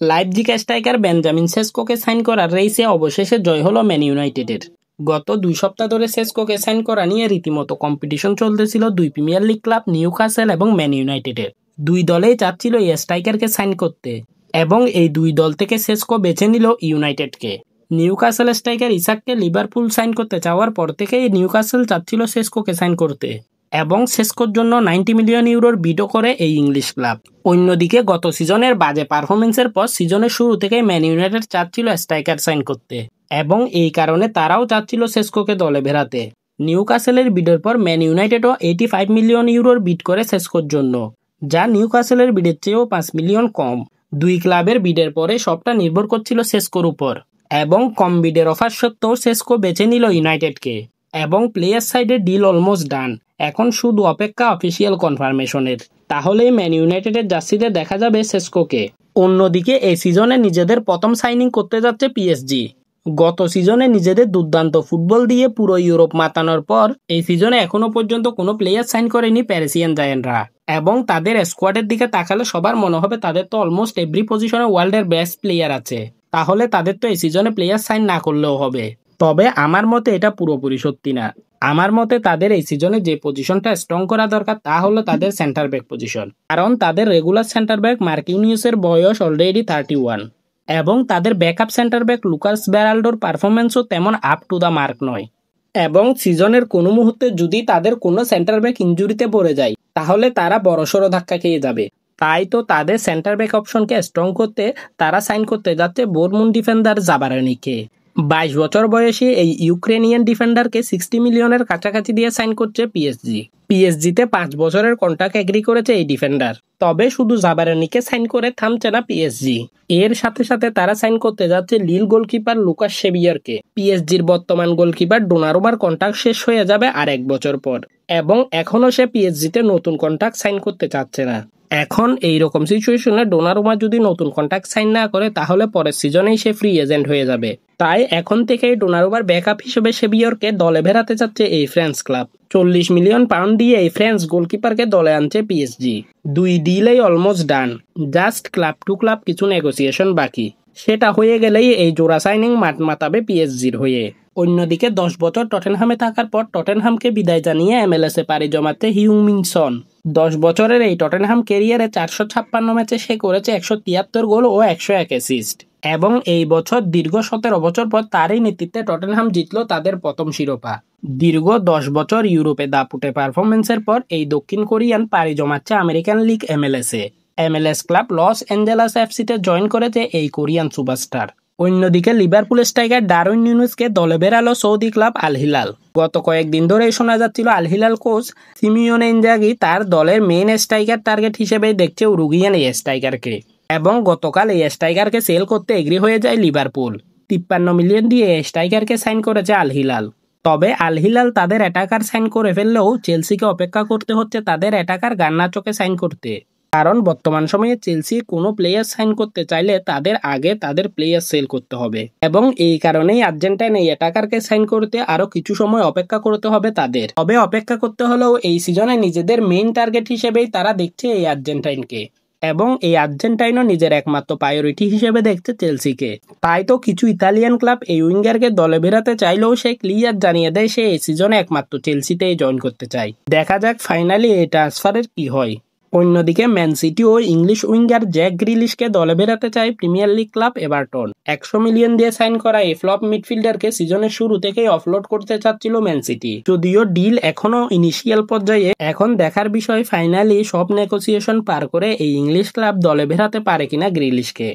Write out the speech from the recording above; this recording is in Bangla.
লাইপজিগ স্ট্রাইকার বেঞ্জামিন সেসকোকে সাইন করার রেসে অবশেষে জয় হলো ম্যান ইউনাইটেডের। গত 2 সপ্তাহ ধরে সেসকোকে সাইন করা নিয়ে রীতিমতো কম্পিটিশন চলতেছিল দুই প্রিমিয়ার লিগ ক্লাব নিউক্যাসল এবং ম্যান ইউনাইটেডের। দুই দলেই চাচ্ছিল এই স্ট্রাইকারকে সাইন করতে এবং এই দুই দল থেকে সেসকো বেছে নিল ইউনাইটেডকে। নিউক্যাসল স্ট্রাইকার ইসাককে লিভারপুল সাইন করতে চাওয়ার পর থেকেই নিউক্যাসল চাচ্ছিল সেসকোকে সাইন করতে এবং সেসকোর জন্য 90 মিলিয়ন ইউরোর বিডও করে এই ইংলিশ ক্লাব। অন্যদিকে গত সিজনের বাজে পারফরমেন্সের পর সিজনের শুরু থেকেই ম্যান ইউনাইটেড চাচ্ছিল স্ট্রাইকার সাইন করতে এবং এই কারণে তারাও চাচ্ছিল সেসকোকে দলে ভেড়াতে। নিউক্যাসলের বিডের পর ম্যান ইউনাইটেডও 85 মিলিয়ন ইউরোর বিড করে সেসকোর জন্য, যা নিউক্যাসলের বিডের চেয়েও 5 মিলিয়ন কম। দুই ক্লাবের বিডের পরে সবটা নির্ভর করছিল সেসকোর উপর এবং কম বিডের অফার সত্ত্বেও সেসকো বেছে নিল ইউনাইটেডকে এবং প্লেয়ার সাইডের ডিল অলমোস্ট ডান। এখন শুধু অপেক্ষা অফিসিয়াল কনফার্মেশনের, তাহলেই ম্যান ইউনাইটেডের জার্সিতে দেখা যাবে সেসকোকে। অন্যদিকে এই সিজনে নিজেদের প্রথম সাইনিং করতে যাচ্ছে পিএসজি। গত সিজনে নিজেদের দুর্দান্ত ফুটবল দিয়ে পুরো ইউরোপ মাতানোর পর এই সিজনে এখনো পর্যন্ত কোনো প্লেয়ার সাইন করেনি প্যারিসিয়ান জায়ান্টরা এবং তাদের স্কোয়াডের দিকে তাকালে সবার মনে হবে তাদের তো অলমোস্ট এভরি পজিশনে ওয়ার্ল্ডের বেস্ট প্লেয়ার আছে, তাহলে তাদের তো এই সিজনে প্লেয়ার সাইন না করলেও হবে। তবে আমার মতে এটা পুরোপুরি সত্যি না। আমার মতে তাদের এই সিজনে যে পজিশনটা স্ট্রং করা দরকার তা হলো তাদের সেন্টার ব্যাক পজিশন, কারণ তাদের রেগুলার সেন্টার ব্যাক মার্কিনিউসের বয়স অলরেডি 31 এবং তাদের ব্যাকআপ সেন্টার ব্যাক লুকাস বেরাল্ডোর পারফরমেন্সও তেমন আপ টু দ্য মার্ক নয় এবং সিজনের কোনো মুহূর্তে যদি তাদের কোনো সেন্টার ব্যাক ইনজুরিতে পড়ে যায় তাহলে তারা বড়সড় ধাক্কা খেয়ে যাবে। তাই তো তাদের সেন্টার ব্যাক অপশনকে স্ট্রং করতে তারা সাইন করতে যাচ্ছে বোরমুন ডিফেন্ডার জাবারানিকে। 22 বছর বয়সী এই ইউক্রেনিয়ান ডিফেন্ডারকে 60 মিলিয়নের কাছাকাছি দিয়ে সাইন করছে পিএসজি। পিএসজিতে 5 বছরের কন্ট্রাক্ট এগ্রি করেছে এই ডিফেন্ডার। তবে শুধু জাবারানিকে সাইন করে থামছে না পিএসজি, এর সাথে সাথে তারা সাইন করতে যাচ্ছে লিল গোলকিপার লুকাস শেবিয়ারকে। পিএসজির বর্তমান গোলকিপার ডোনারুমার কন্ট্রাক্ট শেষ হয়ে যাবে আর 1 বছর পর এবং এখনও সে পিএসজিতে নতুন কন্ট্রাক্ট সাইন করতে চাচ্ছে না। এখন এই রকম সিচুয়েশনে ডোনারুমা যদি নতুন কন্ট্রাক্ট সাইন না করে তাহলে পরের সিজনেই সে ফ্রি এজেন্ট হয়ে যাবে। তাই এখন থেকেই ডোনারুমার ব্যাকআপ হিসেবে শেবিয়রকে দলে ভেড়াতে চাচ্ছে এই ফ্রান্স ক্লাব। 40 মিলিয়ন পাউন্ড দিয়ে এই ফ্রান্স গোলকিপারকে দলে আনছে পিএসজি। দুই ডিলেই almost done, just club to club কিছু নেগোসিয়েশন বাকি। সেটা হয়ে গেলেই এই জোড়া সাইনিং মাঠ মাতাবে পিএসজির হয়ে। অন্যদিকে 10 বছর টটেনহামে থাকার পর টটেনহামকে বিদায় জানিয়ে এমএলএসে পাড়ি জমাতে হিউমিন সন। 10 বছরের এই টটেনহাম ক্যারিয়ারে 456 ম্যাচে সে করেছে 173 গোল ও 101 অ্যাসিস্ট এবং এই বছর দীর্ঘ 17 বছর পর তারই নেতৃত্বে টটেনহাম জিতল তাদের প্রথম শিরোপা। দীর্ঘ 10 বছর ইউরোপে দাপুটে পারফরমেন্সের পর এই দক্ষিণ কোরিয়ান পাড়ি জমাচ্ছে আমেরিকান লিগ এমএলএসে। এমএলএস ক্লাব লস অ্যাঞ্জেলাস এফসিতে জয়েন করেছে এই কোরিয়ান সুপারস্টার। অন্যদিকে লিভারপুল স্ট্রাইকার ডারউইন নুনেজকে দলে বেরালো সৌদি ক্লাব আল হিলাল। গত কয়েকদিন ধরেই শোনা যাচ্ছিল Al Hilal coach Simone Inzaghi তার দলের মেইন স্ট্রাইকার টার্গেট হিসেবেই দেখছে উরুগুয়ান এই স্ট্রাইকারকে এবং গতকাল এই স্ট্রাইকারকে সেল করতে এগ্রি হয়ে যায় লিভারপুল। 53 মিলিয়ন দিয়ে এই স্ট্রাইকারকে সাইন করেছে আল হিলাল। তবে আল হিলাল তাদের অ্যাটাকার সাইন করে ফেললেও চেলসিকে অপেক্ষা করতে হচ্ছে তাদের অ্যাটাকার গার্নাচোকে সাইন করতে, কারণ বর্তমান সময়ে চেলসি কোনো প্লেয়ার সাইন করতে চাইলে তাদের আগে তাদের প্লেয়ার সেল করতে হবে এবং এই কারণেই আর্জেন্টাইন এই অ্যাটাকারকে সাইন করতে আরও কিছু সময় অপেক্ষা করতে হবে তাদের। তবে অপেক্ষা করতে হলেও এই সিজনে নিজেদের মেইন টার্গেট হিসেবেই তারা দেখছে এই আর্জেন্টাইনকে এবং এই আর্জেন্টাইনও নিজের একমাত্র প্রায়োরিটি হিসেবে দেখছে চেলসিকে। তাই তো কিছু ইতালিয়ান ক্লাব এই উইঙ্গারকে দলে বেরাতে চাইলেও সে ক্লিয়ার জানিয়ে দেয় সে এই সিজনে একমাত্র চেলসিতেই জয়েন করতে চায়। দেখা যাক ফাইনালি এই ট্রান্সফারের কি হয়। অন্যদিকে ম্যান সিটি ও ইংলিশ উইঙ্গার জ্যাক গ্রিলিশকে দলে বেরাতে চায় premier league club Everton. 100 million দিয়ে সাইন করা এই ফ্লপ মিডফিল্ডারকে সিজনের শুরু থেকেই অফলোড করতে চাচ্ছিল ম্যান সিটি, যদিও ডিল এখনো ইনিশিয়াল পর্যায়ে। এখন দেখার বিষয় ফাইনালি সব নেগোসিয়েশন পার করে এই ইংলিশ ক্লাব দলে বেরাতে পারে কিনা গ্রিলিশকে।